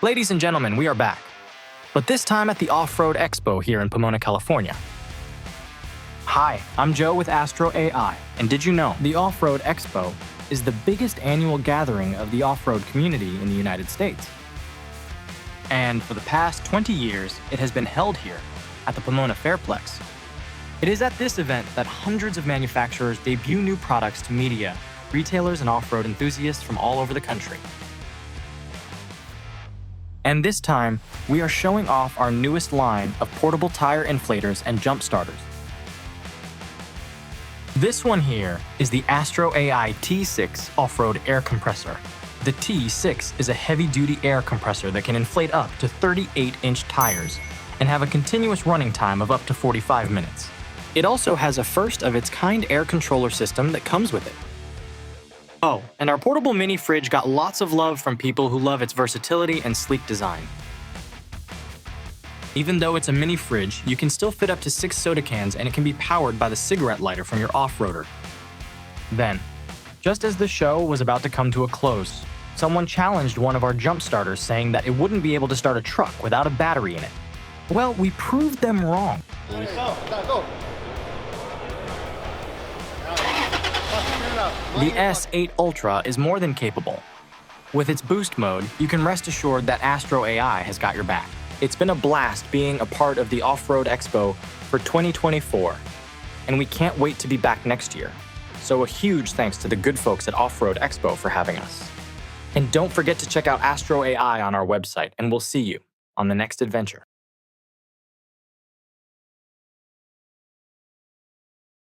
Ladies and gentlemen, we are back, but this time at the Off-Road Expo here in Pomona, California. Hi, I'm Joe with AstroAI, and did you know the Off-Road Expo is the biggest annual gathering of the off-road community in the United States? And for the past 20 years, it has been held here at the Pamona Fairplex. It is at this event that hundreds of manufacturers debut new products to media, retailers, and off-road enthusiasts from all over the country. And this time, we are showing off our newest line of portable tire inflators and jump starters. This one here is the AstroAI T6 off-road air compressor. The T6 is a heavy-duty air compressor that can inflate up to 38-inch tires and have a continuous running time of up to 45 minutes. It also has a first-of-its-kind air controller system that comes with it. Oh, and our portable mini fridge got lots of love from people who love its versatility and sleek design. Even though it's a mini fridge, you can still fit up to 6 soda cans, and it can be powered by the cigarette lighter from your off-roader. Then, just as the show was about to come to a close, someone challenged one of our jump starters, saying that it wouldn't be able to start a truck without a battery in it. Well, we proved them wrong. Go. The S8 Ultra is more than capable. With its boost mode, you can rest assured that AstroAI has got your back. It's been a blast being a part of the Off-Road Expo for 2024, and we can't wait to be back next year. So a huge thanks to the good folks at Off-Road Expo for having us. And don't forget to check out AstroAI on our website, and we'll see you on the next adventure.